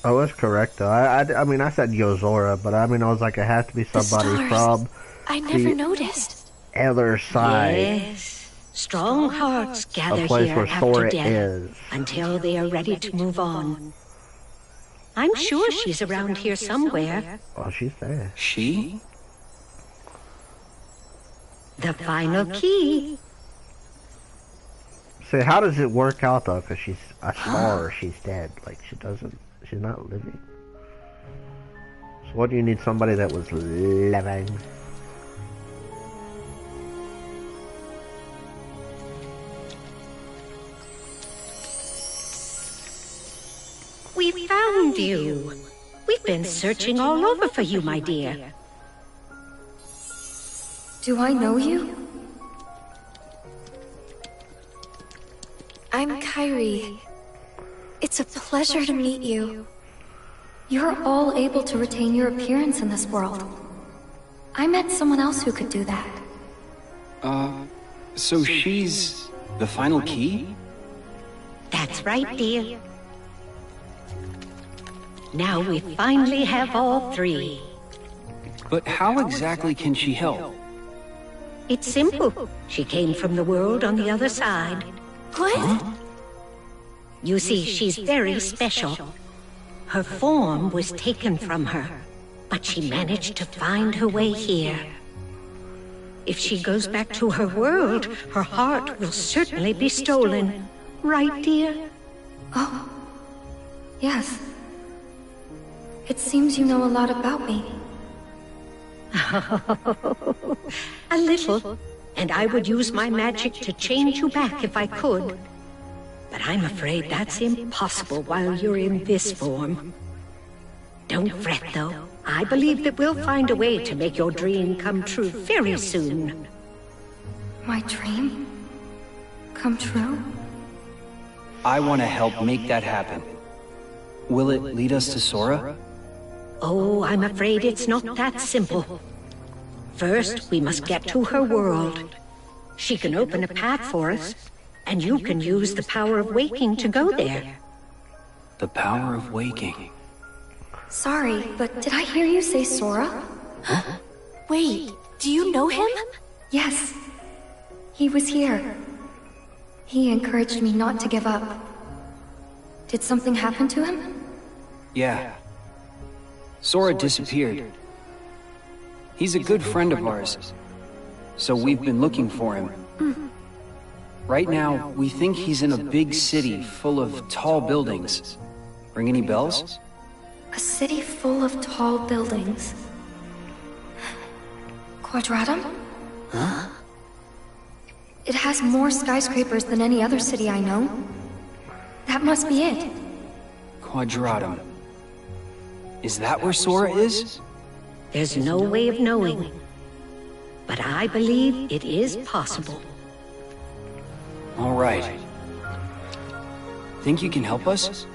I was correct though. I mean I said Yozora, but I mean I was like it has to be The somebody stars. from I never the noticed. other side. Yes. Strong hearts gather A place here where after Sora death is. until they are ready to move on. I'm sure she's around here somewhere. Oh, she's there. She? The final key. See, how does it work out though? Because I saw her, she's dead. Like, she's not living. So what do you need somebody that was living? We found you. We've been searching all over for you, my dear. Do I know you? I'm Kairi. It's a pleasure to meet you. You're all able to retain your appearance in this world. I met someone else who could do that. So she's the final key? That's right, dear. Now we finally have all three. But how exactly can she help? It's simple. She came from the world on the other side. What? Huh? You see, she's very special. Her form was taken from her, but she managed to find her way here. If she goes back to her world, her heart will certainly be stolen. Right, dear? Oh. Yes. It seems you know a lot about me. A little. And I would use my magic to change you back if I could. But I'm afraid that's impossible while you're in this form. Don't fret, though. I believe that we'll find a way to make your dream come true very soon. My dream? Come true? I want to help make that happen. Will it lead us to Sora? Oh, I'm afraid it's not that simple. First, we must get to her world. She can open a path for us, and you can use the power of waking to go there. The power of waking. Sorry, but did I hear you say Sora? Huh? Wait, do you know him? Yes. He was here. He encouraged me not to give up. Did something happen to him? Yeah. Sora disappeared. He's a good friend of ours, so we've been looking for him. Right now, we think he's in a big city full of tall buildings. Ring any bells? A city full of tall buildings. Quadratum? Huh? It has more skyscrapers than any other city I know. That must be it. Quadratum. Is that where Sora is? There's no way of knowing. But I believe it is possible. All right. Think you can help us?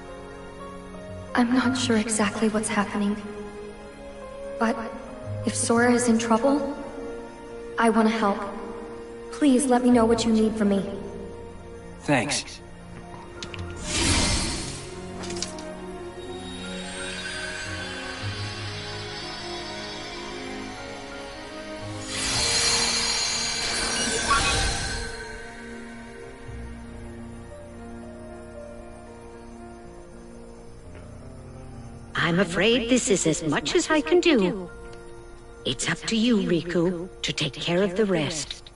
I'm not sure exactly what's happening. But if Sora is in trouble, I want to help. Please let me know what you need from me. Thanks. I'm afraid this is as much as I can do. It's up to you, Riku, to take care of the rest.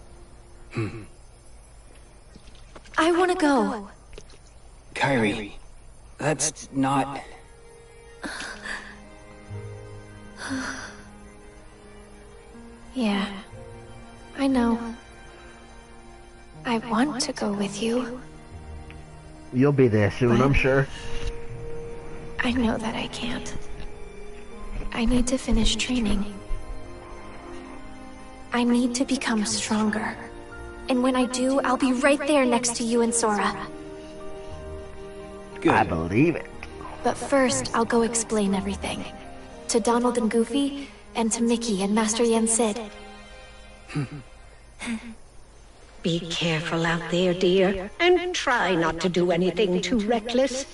I want to go. Kairi, that's not... Yeah, I know. I want to go with you. You'll be there soon, I'm sure. I know that I can't. I need to finish training. I need to become stronger. And when I do, I'll be right there next to you and Sora. Good. I believe it. But first, I'll go explain everything. To Donald and Goofy, and to Mickey and Master Yen Sid. Be careful out there, dear, and try not to do anything too reckless.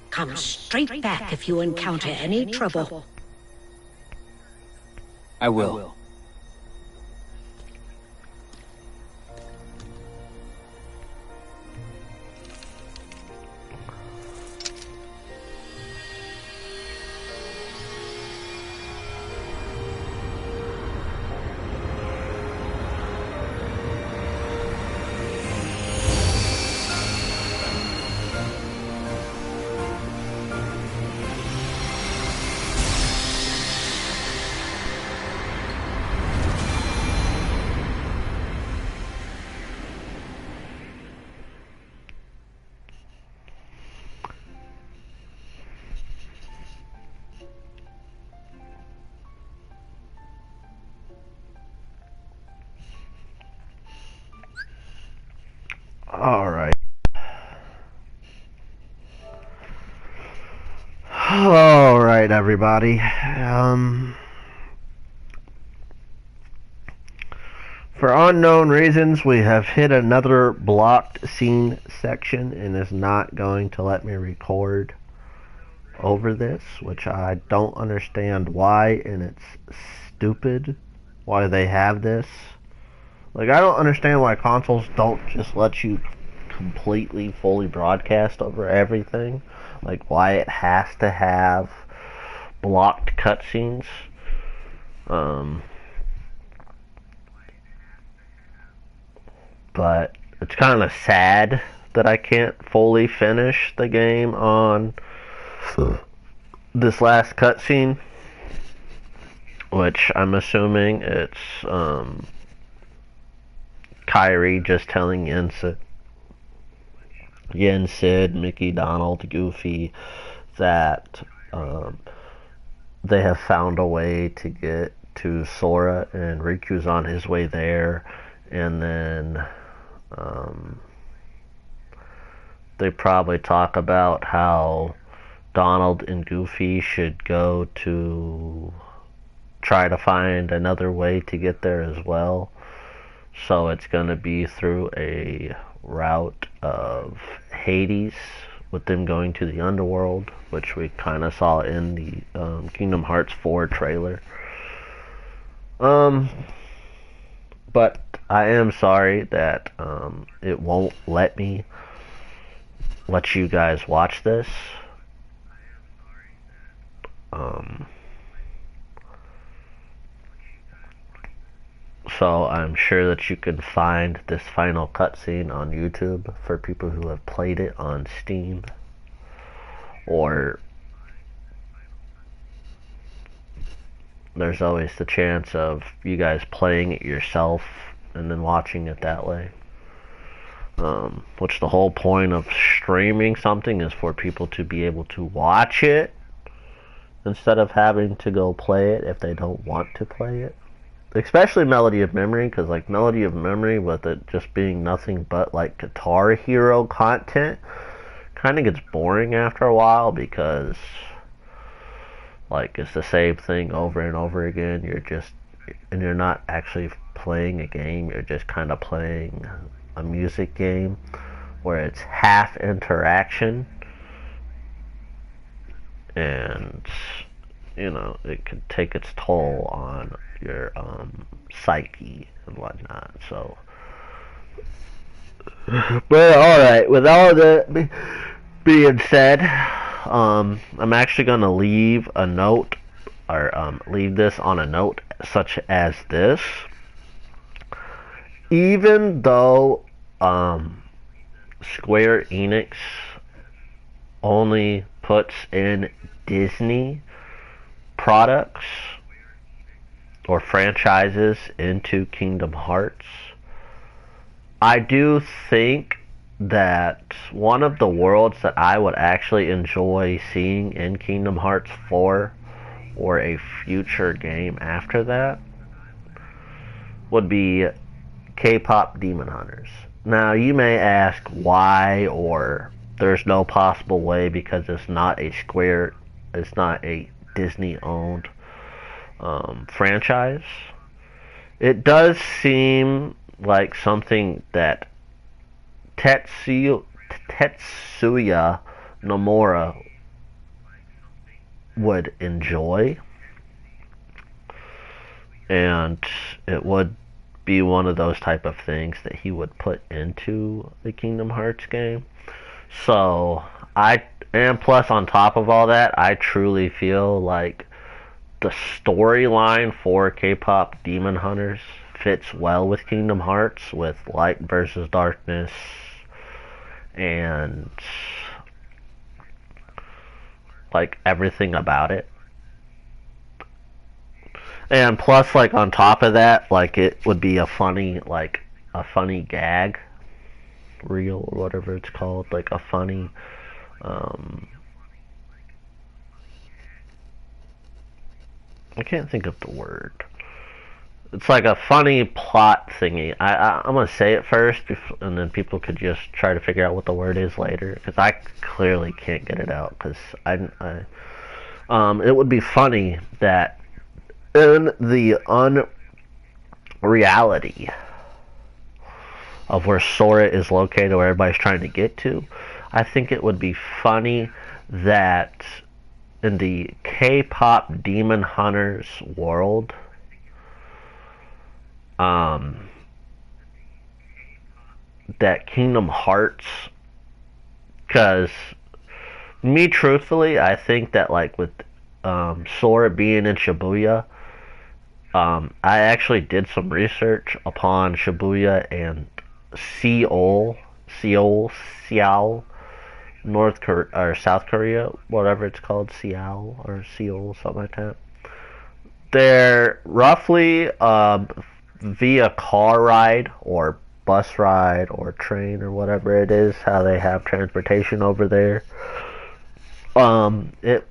Come straight back if you encounter any trouble. I will. Alright. Alright, everybody. For unknown reasons, we have hit another blocked scene section and is not going to let me record over this, which I don't understand why, and it's stupid why they have this. Like, I don't understand why consoles don't just let you completely, fully broadcast over everything. Like, why it has to have blocked cutscenes. But it's kind of sad that I can't fully finish the game on this last cutscene, which I'm assuming it's Kairi just telling Yen, Sid, Mickey, Donald, Goofy that they have found a way to get to Sora, and Riku's on his way there, and then they probably talk about how Donald and Goofy should go to try to find another way to get there as well. So it's going to be through a route of Hades, with them going to the underworld, which we kind of saw in the Kingdom Hearts 4 trailer. But I am sorry that it won't let me let you guys watch this. So I'm sure that you can find this final cutscene on YouTube for people who have played it on Steam, or there's always the chance of you guys playing it yourself and then watching it that way. Which the whole point of streaming something is for people to be able to watch it instead of having to go play it if they don't want to play it. Especially Melody of Memory, because like Melody of Memory, with it just being nothing but like Guitar Hero content, kind of gets boring after a while, because like it's the same thing over and over again. You're not actually playing a game, you're just kind of playing a music game where it's half interaction, and you know, it could take its toll on your psyche and whatnot. So, but alright, with all that being said, I'm actually going to leave a note, or leave this on a note such as this. Even though Square Enix only puts in Disney products or franchises into Kingdom Hearts, I do think that one of the worlds that I would actually enjoy seeing in Kingdom Hearts 4 or a future game after that would be K-pop Demon Hunters. Now you may ask why, or there's no possible way because it's not a Disney owned franchise. It does seem like something that Tetsuya Nomura would enjoy, and it would be one of those type of things that he would put into the Kingdom Hearts game. So and plus on top of all that, I truly feel like the storyline for K-pop Demon Hunters fits well with Kingdom Hearts, with light versus darkness, and like everything about it. And plus, like on top of that, like it would be a funny gag reel or whatever it's called, like a funny I can't think of the word. it's like a funny plot thingy. I'm gonna say it first, and then people could just try to figure out what the word is later, because I clearly can't get it out. Because it would be funny that in the unreality of where Sora is located, where everybody's trying to get to, I think it would be funny that in the K-pop Demon Hunters world, that Kingdom Hearts, because me truthfully, I think that like with Sora being in Shibuya, I actually did some research upon Shibuya and Seoul, North Korea or South Korea, whatever it's called, Seoul or Seoul, something like that. They're roughly via car ride or bus ride or train or whatever it is, how they have transportation over there. It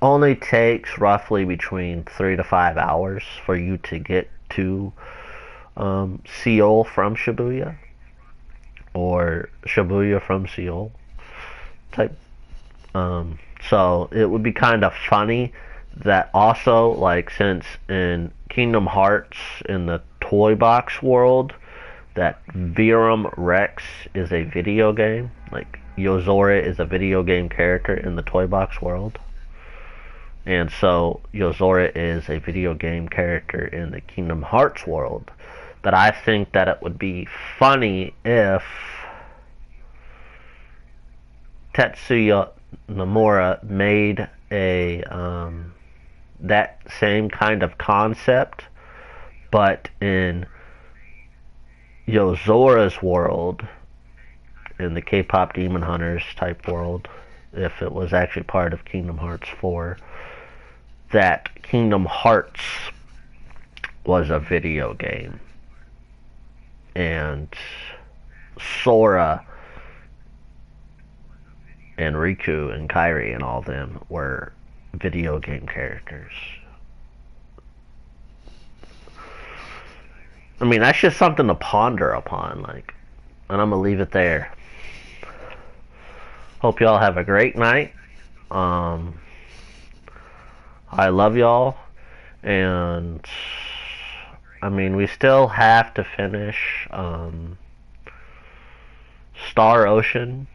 only takes roughly between 3 to 5 hours for you to get to Seoul from Shibuya, or Shibuya from Seoul type. So it would be kind of funny that also, like, since in Kingdom Hearts in the toy box world, that Verum Rex is a video game, like Yozora is a video game character in the toy box world, and so Yozora is a video game character in the Kingdom Hearts world, that I think that it would be funny if Tetsuya Nomura made a that same kind of concept, but in Yozora's world, in the K-pop Demon Hunters type world, if it was actually part of Kingdom Hearts 4, that Kingdom Hearts was a video game, and Sora and Riku and Kairi and all them were video game characters. I mean, that's just something to ponder upon, like, and I'm gonna leave it there. Hope y'all have a great night. I love y'all, and I mean, we still have to finish Star Ocean,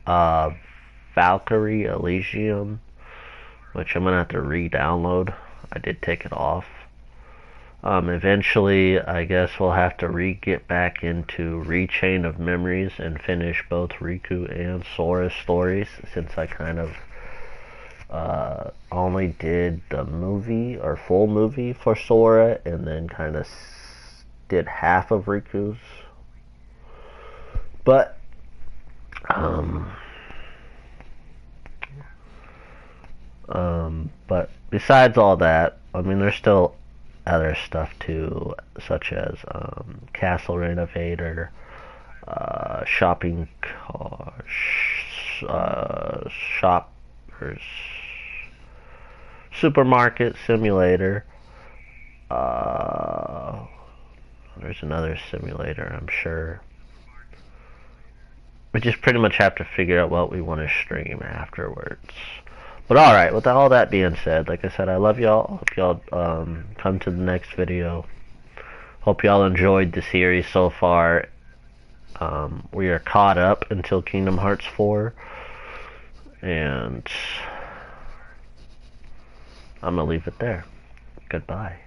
Valkyrie Elysium, which I'm gonna have to re-download. I did take it off. Eventually, I guess we'll have to get back into Rechain of Memories and finish both Riku and Sora's stories, since I kind of only did the movie, or full movie, for Sora, and then kind of did half of Riku's. But but besides all that, I mean, there's still other stuff too, such as Castle Renovator, shopping shoppers, supermarket simulator. There's another simulator, I'm sure. We just pretty much have to figure out what we want to stream afterwards. But alright, with all that being said, like I said, I love y'all. Hope y'all come to the next video. Hope y'all enjoyed the series so far. We are caught up until Kingdom Hearts 4. And I'm going to leave it there. Goodbye.